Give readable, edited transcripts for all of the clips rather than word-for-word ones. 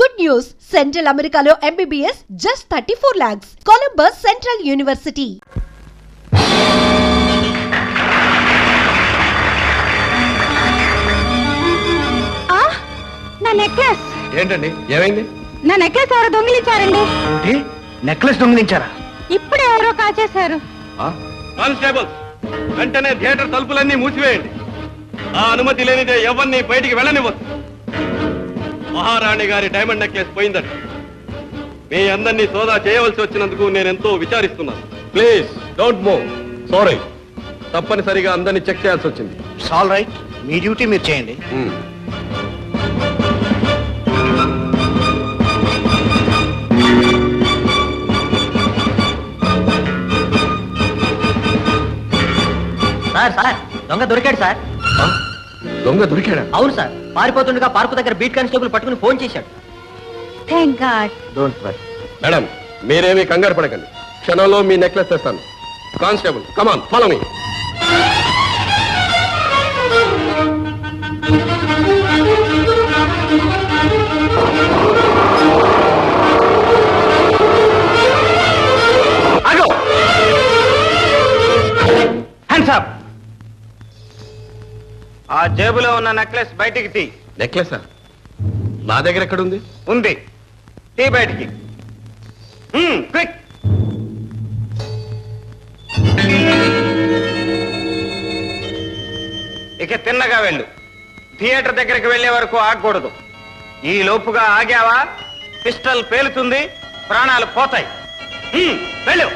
Good news! Central Americalo MBBS just 34 lakhs. Columbus Central University. నా necklace ఏంటండి ఏమైంది? నా నెక్లెస్ ఎవరో దొంగిలించారండి. నెక్లెస్ దొంగిలించారా? ఇప్పుడే ఎవరో కాచేశారు. కానిస్టేబుల్స్, వెంటనే థియేటర్ తలుపులన్నీ మూసివేయండి. ఆ అనుమతి లేనిదే ఎవరిని బయటికి వెళ్ళనివ్వద్దు. మహారాణి గారి డైమండ్ నెక్లెస్ పోయిందట. మీ అందరినీ సోదా చేయవలసి వచ్చినందుకు నేనెంతో విచారిస్తున్నాను. Please don't move. సారీ, తప్పనిసరిగా అందరినీ చెక్ చేయాల్సి వచ్చింది. ఇట్స్ ఆల్ రైట్, మీ డ్యూటీ మీరు చేయండి. సార్ దొంగ దొరికాడు సార్. దొంగ దొరికాడా? అవును సార్, పారిపోతుండగా పార్కు దగ్గర బీట్ కానిస్టేబుల్ పట్టుకుని ఫోన్ చేశాడు. Thank god. Don't worry. Madam, మీరేమీ కంగారు పడకండి. క్షణంలో మీ నెక్లెస్ తెస్తాను. Constable, come on, follow me. ఆ జేబులో ఉన్న నెక్లెస్ బయటికి తీ. నెక్లెసా? నా దగ్గర ఎక్కడుంది? ఉంది, తీ బయటికి. క్విక్. ఇక తిన్నగా వెళ్ళు. థియేటర్ దగ్గరికి వెళ్లే వరకు ఆగకూడదు. ఈ లోపుగా ఆగావా పిస్టల్ పేలుతుంది, ప్రాణాలు పోతాయి. వెళ్ళు.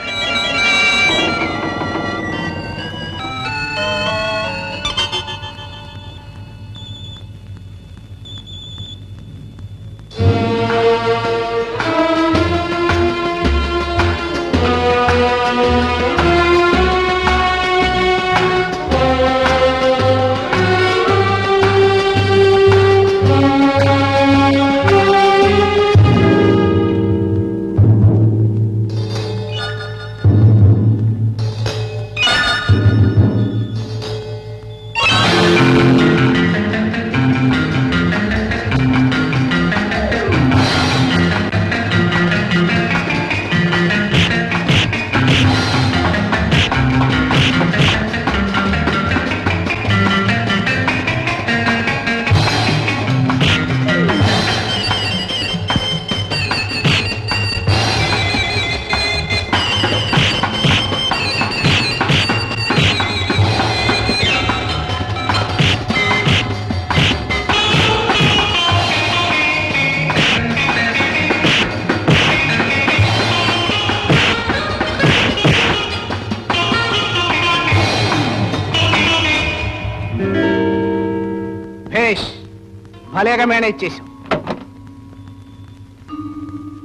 భలేగా మేనేజ్ చేశాం.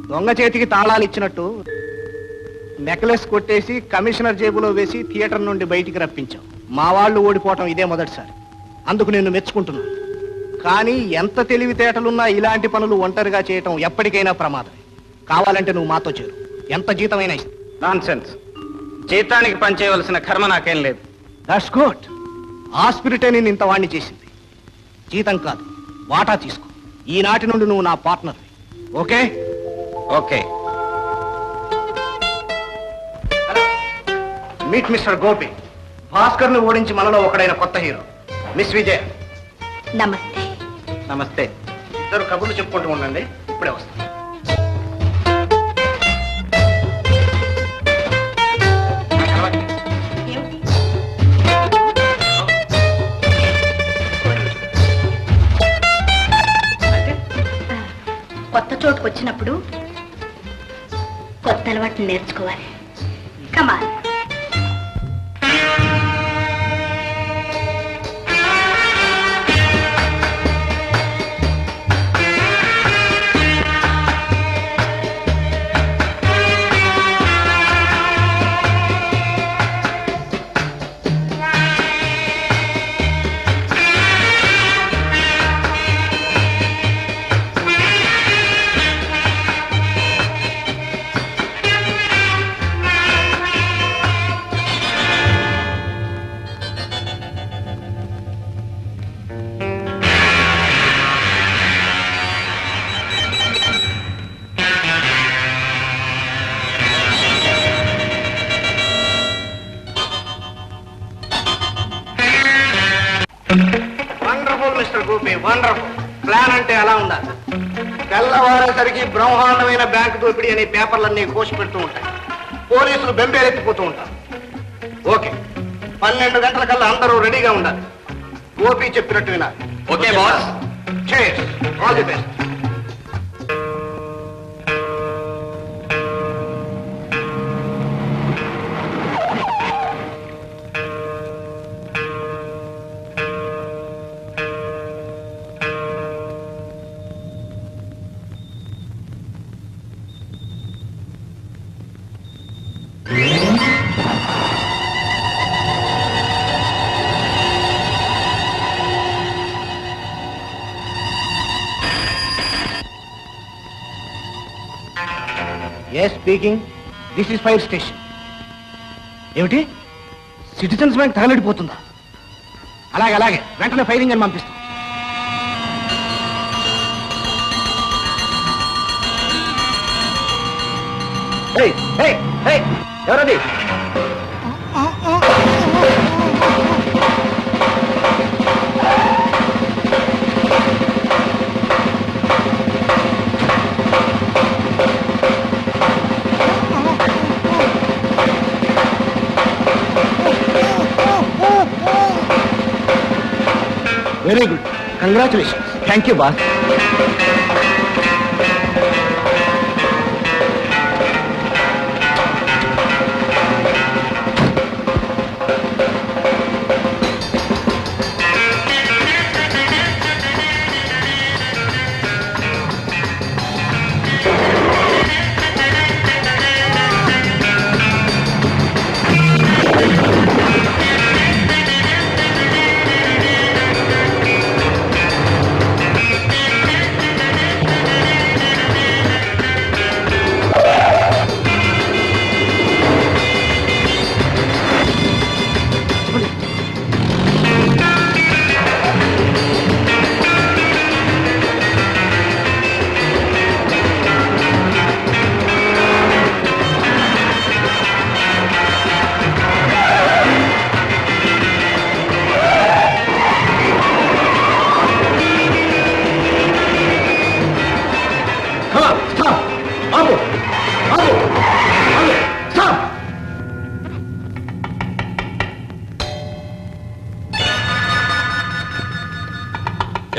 దొంగ చేతికి తాళాలు ఇచ్చినట్టు నెక్లెస్ కొట్టేసి కమిషనర్ జేబులో వేసి థియేటర్ నుండి బయటికి రప్పించాం. మా వాళ్ళు ఓడిపోవటం ఇదే మొదటిసారి. అందుకు నేను మెచ్చుకుంటున్నాను. కానీ ఎంత తెలివితేటలున్నా ఇలాంటి పనులు ఒంటరిగా చేయటం ఎప్పటికైనా ప్రమాదమే. కావాలంటే నువ్వు మాతో చేరు, ఎంత జీతమైనా ఇస్తాం. నాన్సెన్స్. జీతానికి పనిచేయవలసిన కర్మ నాకేం లేదు. That's good. ఆ స్పిరిటే నేను ఇంత వాణ్ణి చేసింది. జీతం కాదు, వాటా తీసుకో. ఈనాటి నుండి నువ్వు నా partner. Okay? Okay. Meet mister Gopi. Bhaskar ను ఓడించి మనలో ఒకడైన కొత్త హీరో మిస్ విజయ్. నమస్తే. నమస్తే. ఇద్దరు కబుర్లు చెప్పుకుంటూ ఉండండి, ఇప్పుడే వస్తాను. కొత్త చోటుకు వచ్చినప్పుడు కొత్త అలవాటు నేర్చుకోవాలి. Come on. Wonderful mister Gopi, wonderful. Plan అంటే అలా ఉండాలి. తెల్లవారేసరికి బ్రహ్మాండమైన బ్యాంకు దోపిడీ అనే పేపర్లన్నీ కోసి పెడుతూ ఉంటాయి. పోలీసులు బెంబేలెత్తిపోతూ ఉంటారు. ఓకే, 12 గంటలకల్లా అందరూ రెడీగా ఉండాలి. గోపి చెప్పినట్టు వినాలి. Okay boss. Cheers. All the best. Yes, speaking. This is fire station. ఏమిటి, సిటిజన్స్ బ్యాంక్ తగలడిపోతుందా? అలాగే అలాగే, వెంటనే ఫైర్ ఇంజన్ పంపిస్తాం. ఎవరది? Very good, congratulations. Thank you boss.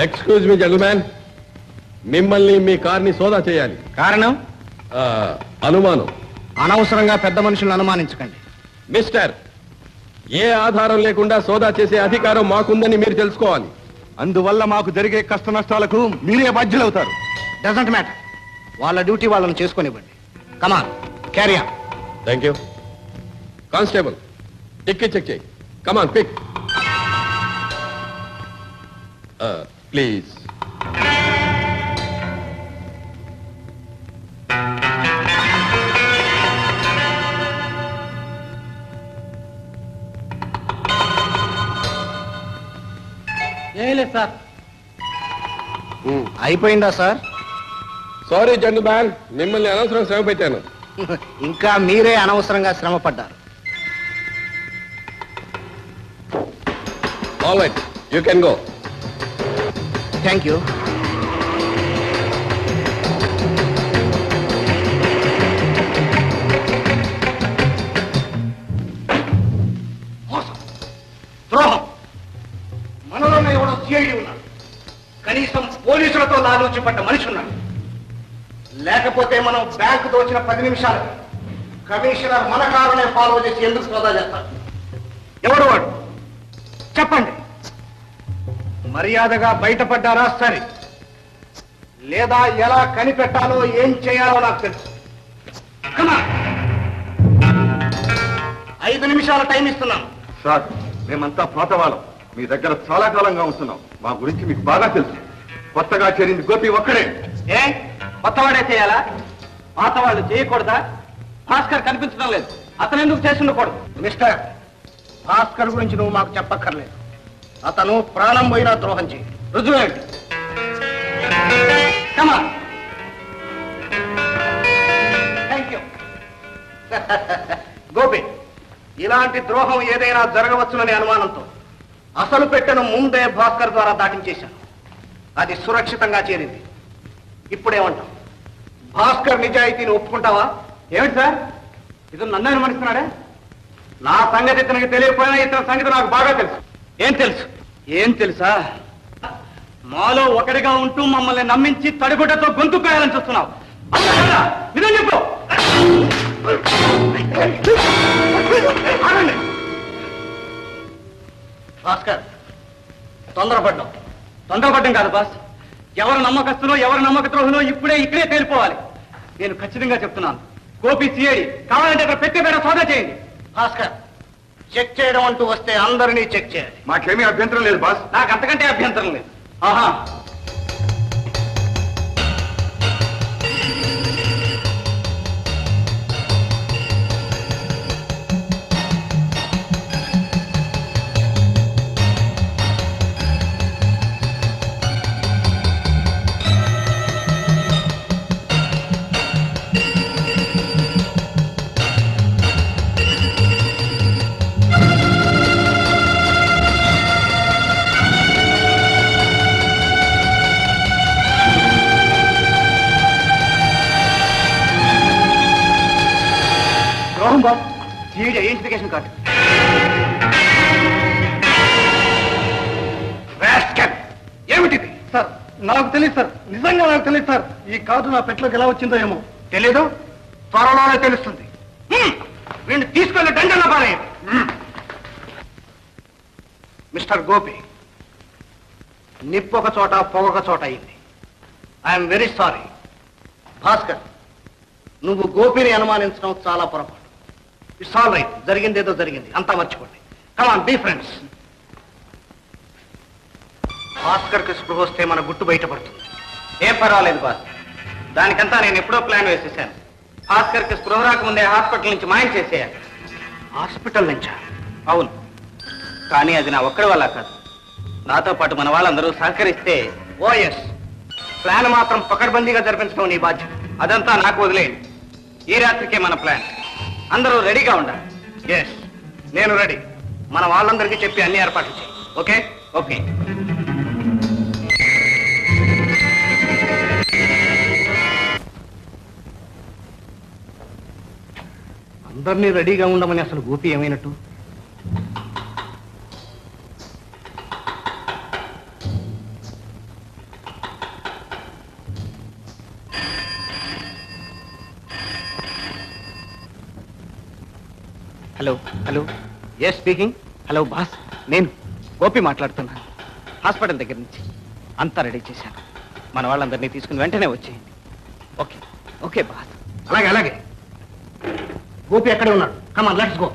Excuse me gentlemen, మిమ్మల్ని మీ కార్ని సోదా చేయాలి. కారణం? అనుమానం. అనవసరంగా పెద్ద మనుషులను అనుమానించకండి. మిస్టర్, ఏ ఆధారం లేకుండా సోదా చేసే అధికారం మాకుందని మీరు తెలుసుకోవాలి. అందువల్ల మాకు జరిగే కష్ట నష్టాలకు మీరే బాధ్యులవుతారు. డజంట్ మ్యాటర్, వాళ్ళ డ్యూటీ వాళ్ళని చేసుకునివ్వండి. Come on, carry on. Thank you. Constable, ticket check చేయి. Come on, pick. ప్లీజ్. ఏం లేదు సార్. అయిపోయిందా సార్? సారీ జెంటల్మెన్, మిమ్మల్ని అనవసరం శ్రమ పెట్టాను. ఇంకా మీరే అనవసరంగా శ్రమ పడ్డారు. All right, you can go. Thank you. ద్రోహం. మనలోనే ఎవడో సిఐడి ఉన్నాడు. కనీసం పోలీసులతో లాలూచి పడ్డ మనిషి ఉన్నాడు. లేకపోతే మనం బ్యాంకు దోచిన 10 నిమిషాలు కమిషనర్ మన కారునే ఫాలో చేసి ఎందుకు సోదా చేస్తాడు? ఎవడు వాడు? చెప్పండి. మర్యాదగా బయటపడ్డారా సరే, లేదా ఎలా కనిపెట్టాలో ఏం చేయాలో నాకు తెలుసు. Come on. 5 నిమిషాల టైం ఇస్తున్నాం. సార్, మేమంతా పాతవాళ్ళం. మీ దగ్గర చాలా కాలంగా ఉంటున్నాం. మా గురించి మీకు బాగా తెలుసు. కొత్తగా చేరింది గోపి ఒక్కడే. ఏ కొత్తవాడే చేయాలా? పాతవాళ్ళు చేయకూడదా? భాస్కర్ కనిపించడం లేదు, అతను ఎందుకు చేసి ఉండకూడదు? మిస్టర్, భాస్కర్ గురించి నువ్వు మాకు చెప్పక్కర్లేదు. అతను ప్రాణం పోయినా ద్రోహం చేయి. రుజువేంటి? కమా. Thank you. గోపి, ఇలాంటి ద్రోహం ఏదైనా జరగవచ్చుననే అనుమానంతో అసలు పెట్టెను ముందే భాస్కర్ ద్వారా దాటించేశాను. అది సురక్షితంగా చేరింది. ఇప్పుడేమంటావు? భాస్కర్ నిజాయితీని ఒప్పుకుంటావా? ఏమిటి సార్ ఇతను నన్ను అనుమానిస్తున్నాడే? నా సంగతి ఇతనికి తెలియకపోయినా ఇతని సంగతి నాకు బాగా తెలుసు. ఏం తెలుసు? ఏం తెలుసా? మాలో ఒకటిగా ఉంటూ మమ్మల్ని నమ్మించి తడిగుడ్డతో గొంతు కాయాలని చూస్తున్నావు. నిజం చెప్పు. ఆగండి. భాస్కర్, తొందరపడ్డం కాదు బాస్. ఎవరు నమ్మకస్తులో ఎవరు నమ్మక ద్రోహులో ఇక్కడే తేలిపోవాలి. నేను ఖచ్చితంగా చెప్తున్నాను. గోపి సిఐడి కావాలంటే అక్కడ పెట్టే పేడ సోదా చేయండి. భాస్కర్, చెక్ చేయడం అంటూ వస్తే అందరినీ చెక్ చేయాలి. మాకేమీ అభ్యంతరం లేదు బాస్. నాకు అంతకంటే అభ్యంతరం లేదు. ఆహా, ద్రోహం బాబు. CID identification card. ఏమిటిది? సార్ నాకు తెలియదు సార్. నిజంగా నాకు తెలియదు సార్. ఈ కార్డు నా పెట్లోకి ఎలా వచ్చిందో ఏమో. తెలీదు? త్వరలోనే తెలుస్తుంది. వీడిని తీసుకెళ్లి దండన పారేయండి. మిస్టర్ గోపి, నిప్పొక చోట పొగొక చోట అయింది. I'm very sorry. భాస్కర్, నువ్వు గోపిని అనుమానించడం చాలా పొరపాటు. It's all right. జరిగింది ఏదో జరిగింది, అంతా మర్చిపోండి. కమాన్, బీ ఫ్రెండ్స్. భాస్కర్కి స్పృహ వస్తే మన గుట్టు బయటపడుతుంది. ఏం పర్వాలేదు బాస్. దానికంతా నేను ఎప్పుడో ప్లాన్ వేసేసాను. భాస్కర్కి స్పృహ రాకముందే హాస్పిటల్ నుంచి మాయం చేసేయాలి. హాస్పిటల్ నుంచా? అవును, కానీ అది నా ఒక్కడి వల్ల కాదు. నాతో పాటు మన వాళ్ళందరూ సహకరిస్తే. ఓఎస్, ప్లాన్ మాత్రం పకడ్బందీగా జరిపించడం నీ బాధ్యత. అదంతా నాకు వదిలేయండి. ఈ రాత్రికే మన ప్లాన్. అందరూ రెడీగా ఉండాలి. ఎస్, నేను రెడీ. మన వాళ్ళందరికీ చెప్పి అన్ని ఏర్పాట్లు చేయి. ఓకే? ఓకే. అందరినీ రెడీగా ఉండమని అసలు గోపి ఏమైనట్టు? Hello hello. Yes, speaking. Hello boss, నేను గోపి మాట్లాడుతున్నాను. హాస్పిటల్ దగ్గర నుంచి అంతా రెడీ చేశాను. మన వాళ్ళందరినీ తీసుకుని వెంటనే వచ్చేయండి. Okay okay boss. అలాగే అలాగే. గోపి ఎక్కడే ఉన్నాడు? కమాన్, లెట్స్ గో.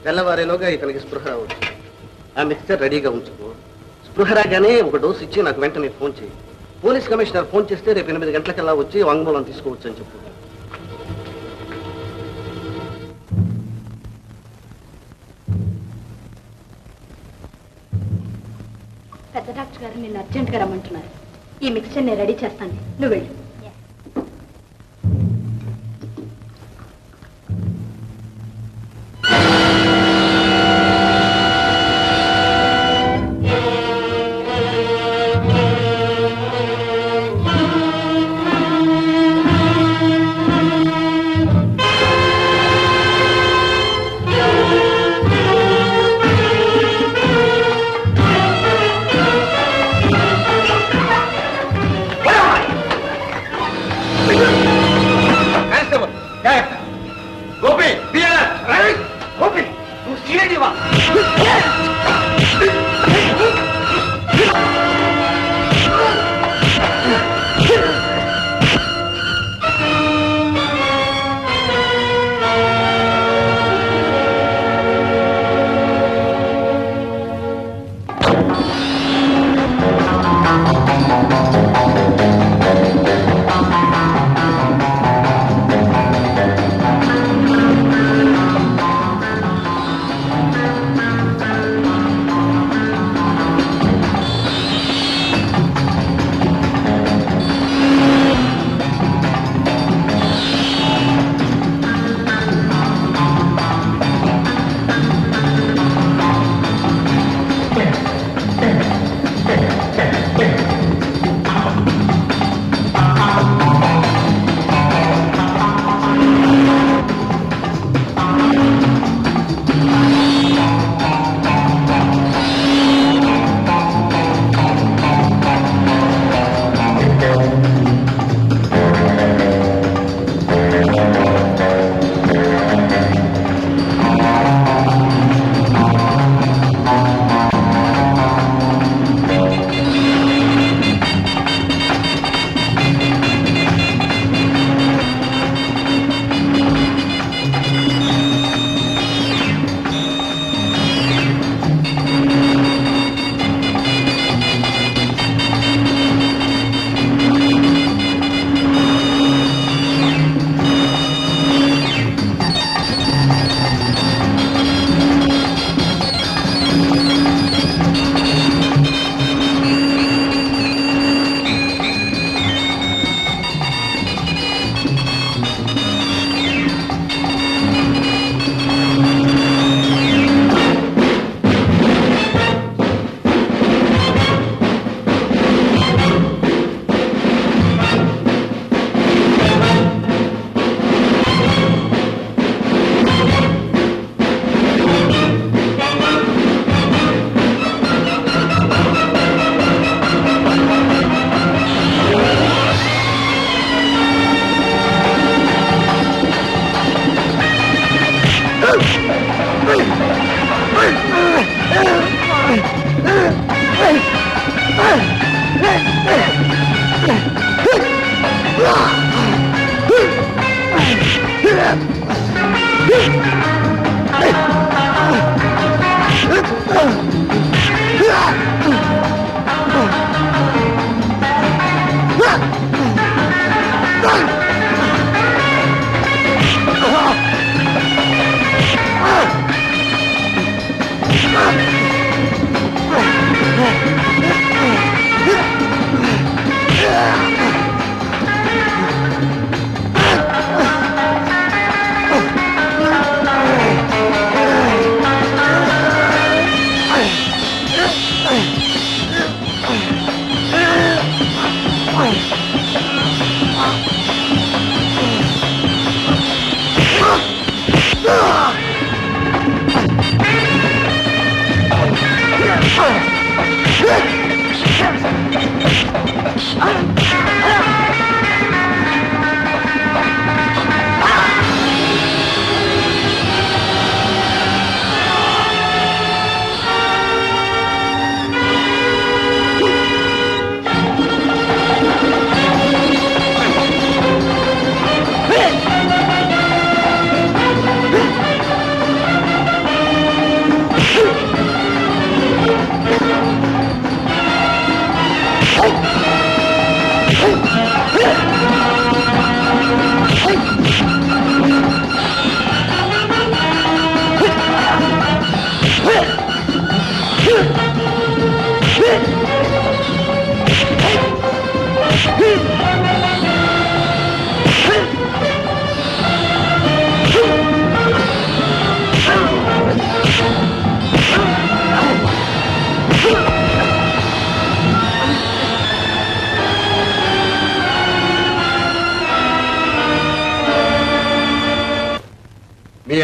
తెల్లవారేలోగా ఇతనికి స్పృహ రావచ్చు. ఆ మిక్స్చర్ రెడీగా ఉంచుకో. స్పృహ రాగానే ఒక డోసు ఇచ్చి నాకు వెంటనే ఫోన్ చేయి. పోలీస్ కమిషనర్ ఫోన్ చేస్తే రేపు 8 గంటలకల్లా వచ్చి వాంగ్మూలం తీసుకోవచ్చు అని చెప్పు. పెద్ద డాక్టర్ గారు నిన్ను అర్జెంట్గా రమ్మంటున్నారు. ఈ మిక్స్చర్ నేను రెడీ చేస్తాను, నువ్వు వెళ్ళు.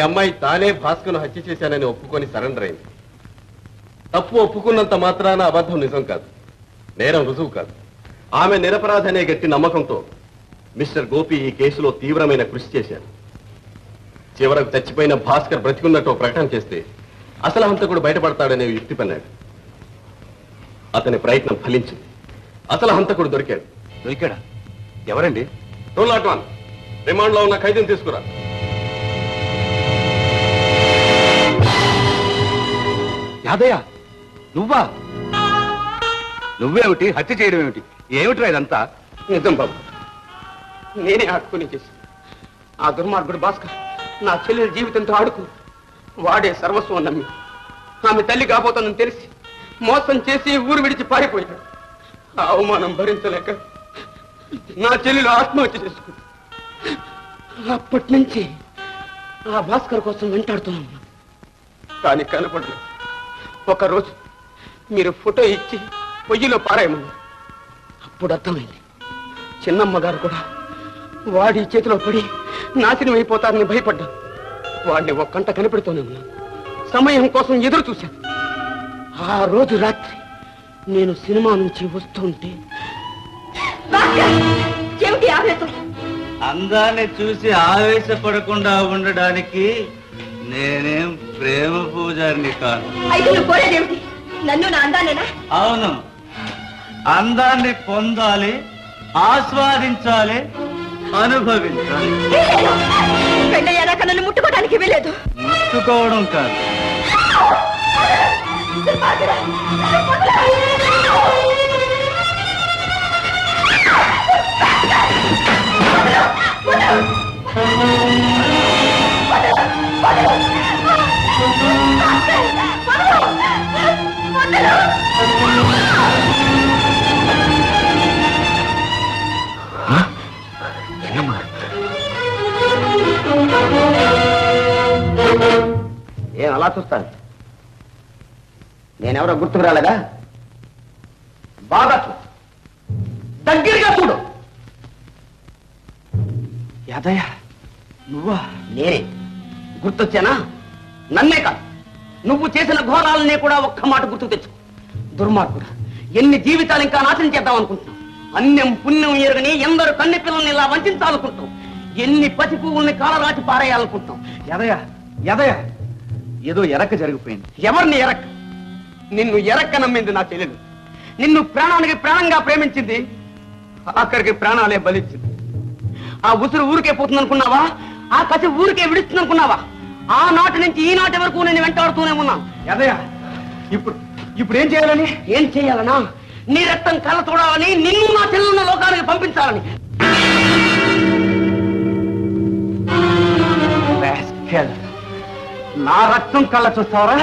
అమ్మాయి తానే భాస్కర్ను హత్య చేశానని ఒప్పుకొని సరెండర్ అయింది. తప్పు ఒప్పుకున్నంత మాత్రాన అబద్ధం నిజం కాదు, నేరం రుజువు కాదు. ఆమె నిరపరాధి అనే గట్టి నమ్మకంతో మిస్టర్ గోపి ఈ కేసులో తీవ్రమైన కృషి చేశారు. చివరకు చచ్చిపోయిన భాస్కర్ బ్రతికున్నట్టు ప్రకటన చేస్తే అసలు హంతకుడు బయటపడతాడనే యుక్తి పన్నాడు. అతని ప్రయత్నం ఫలించింది. అసలు హంతకుడు దొరికాడు. దొరికాడా? ఎవరండి? 201 రిమాండ్ లో ఉన్న ఖైదీని తీసుకురా. యాదయ్య, నువ్వా? నువ్వేమిటి హత్య చేయడం ఏమిటి? ఏమిట్రా ఇదంతా? నిజం బాబు, నేనే ఆడుకుని చేసి ఆ దుర్మార్గుడు భాస్కర్ నా చెల్లెల జీవితంతో ఆడుకు వాడే సర్వస్వం నమ్మి ఆమె తల్లి కాబోతుందని తెలిసి మోసం చేసి ఊరు విడిచి పారిపోయాడు. ఆ అవమానం భరించలేక నా చెల్లెలు ఆత్మహత్య చేసుకుంది. అప్పటి నుంచి ఆ భాస్కర్ కోసం వెంటాడుతున్నాను, కానీ కనపడలేదు. ఒకరోజు మీరు ఫోటో ఇచ్చి పొయ్యిలో పారాయమన్నారు. అప్పుడు అర్థమైంది, చిన్నమ్మ గారు కూడా వాడి చేతిలో పడి నాశనం అయిపోతారని భయపడ్డాను. వాడిని ఒక్కంట కనిపెడుతూనే ఉన్నాను. సమయం కోసం ఎదురు చూశాను. ఆ రోజు రాత్రి నేను సినిమా నుంచి వస్తుంటే ఏమిటి ఆవేశం? అందాన్ని చూసి ఆవేశపడకుండా ఉండడానికి నేనేం ప్రేమ పూజారిని కాను. అయితే నువ్వు కోరేదేమిటి? నన్ను నా అందానేనా? అవును, అందాన్ని పొందాలి, ఆస్వాదించాలి, అనుభవించాలి. పెళ్ళయ్యాక నన్ను ముట్టుకోవడానికి వీలేదు. ముట్టుకోవడం కాదు, ఏం అలా చూస్తాను? నేనెవరో గుర్తుకు రాలేదా? బాగా చూడు, దగ్గరగా చూడు. యాదయ్య, నువ్వా? నేనే. గుర్తొచ్చానా? నన్నే కాదు, నువ్వు చేసిన ఘోరాలనే కూడా ఒక్క మాట గుర్తు తెచ్చు. దుర్మార్గుడు, ఎన్ని జీవితాలు ఇంకా నాశనం చేద్దాం అనుకుంటున్నావు? అన్యం పుణ్యం ఎరుగని ఎందరు కన్నె పిల్లల్ని ఇలా వంచాలనుకుంటాం. ఎన్ని పసి పువ్వుల్ని కాలరాచి పారేయాలనుకుంటాం. యాదయ్య, యాదయ్య, ఏదో ఎరక్క జరిగిపోయింది. ఎవరిని ఎరక్క? నిన్ను ఎరక్క నమ్మింది నా చెల్లెలు. నిన్ను ప్రాణానికి ప్రాణంగా ప్రేమించింది, ఆఖరికి ప్రాణాలే బలిచ్చింది. ఆ ఉసురు ఊరికే పోతుంది అనుకున్నావా? ఆ కసి ఊరికే విడుస్తుంది అనుకున్నావా? ఆ నాటి నుంచి ఈ నాటి వరకు నేను వెంటాడుతూనే ఉన్నాను. యాదయ్య, ఇప్పుడు ఏం చేయాలని? ఏం చేయాలనా? నీ రక్తం కళ్ళ చూడాలని, నిన్ను నా చెల్లెలున్న లోకానికి పంపించాలని. నా రక్తం కళ్ళ చూస్తావరా?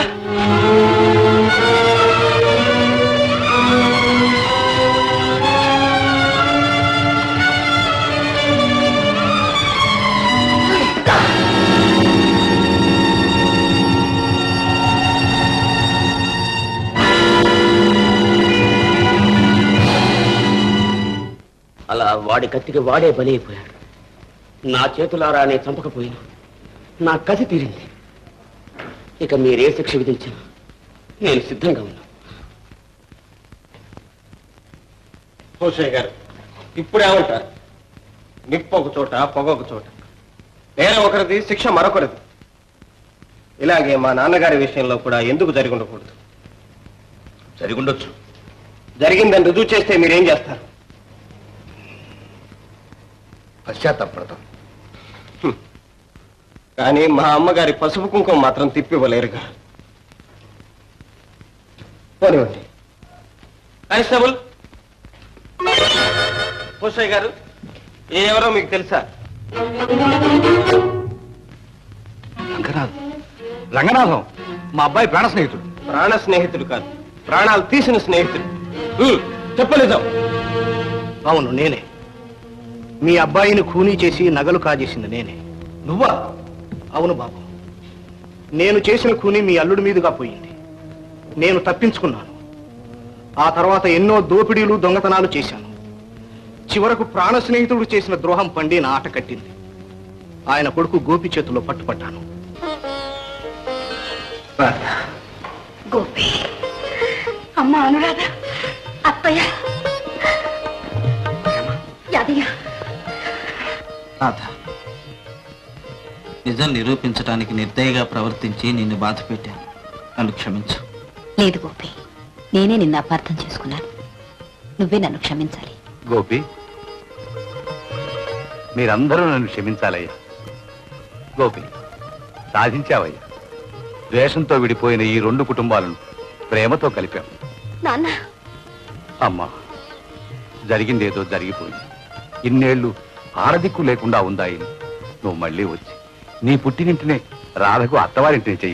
అలా వాడి కత్తికి వాడే బలైపోయాడు. నా చేతులారా నేను చంపకపోయినా నా కసి తీరింది. ఇక మీరే శిక్ష విధించినా నేను సిద్ధంగా ఉన్నా. హోషయ్య గారు, ఇప్పుడేమంటారు? నిప్పు ఒక చోట, పొగ ఒక చోట. నేరం ఒకరిది, శిక్ష మరొకరిది. ఇలాగే మా నాన్నగారి విషయంలో కూడా ఎందుకు జరిగి ఉండకూడదు? జరిగుండొచ్చు. జరిగిందని రుజువు చేస్తే మీరేం చేస్తారు? పశ్చాత్తాపడతాం. కానీ మా అమ్మగారి పసుపు కుంకుమ మాత్రం తిప్పివ్వలేరుగా. పోనివ్వండి. కానిస్టేబుల్, హోషయ్య గారు, ఎవరో మీకు తెలుసా? రంగనాథం, మా అబ్బాయి ప్రాణ స్నేహితుడు. ప్రాణ స్నేహితుడు కాదు, ప్రాణాలు తీసిన స్నేహితుడు. చెప్పలేదాం? అవును, నేనే. మీ అబ్బాయిని ఖూనీ చేసి నగలు కాజేసింది నేనే. నువ్వా? అవును బాబు, నేను చేసిన ఖూనీ మీ అల్లుడి మీదుగా పోయింది. నేను తప్పించుకున్నాను. ఆ తర్వాత ఎన్నో దోపిడీలు, దొంగతనాలు చేశాను. చివరకు ప్రాణ స్నేహితుడు చేసిన ద్రోహం పండి నా ఆట కట్టింది. ఆయన కొడుకు గోపి చేతుల్లో పట్టుపట్టాను. గోపి, అమ్మ అనురాధ, అత్తయ్య, యాదయ్య. రాధ, నిజం నిరూపించడానికి నిర్దయగా ప్రవర్తించి నిన్ను బాధ పెట్టాను. నన్ను క్షమించు. లేదు గోపి, నేనే నిన్ను అపార్థం చేసుకున్నాను. నువ్వే నన్ను క్షమించాలి. గోపి, మీరందరూ నన్ను క్షమించాలయ్యా. గోపి, సాధించావయ్యా. ద్వేషంతో విడిపోయిన ఈ 2 కుటుంబాలను ప్రేమతో కలిపాం. నాన్న, అమ్మా, జరిగిందేదో జరిగిపోయింది. ఇన్నేళ్లు ఆరదిక్కు లేకుండా ఉందాయి. నువ్వు మళ్ళీ వచ్చి నీ పుట్టినింటినే రాధకు అత్తవారింటిని చెయ్యి.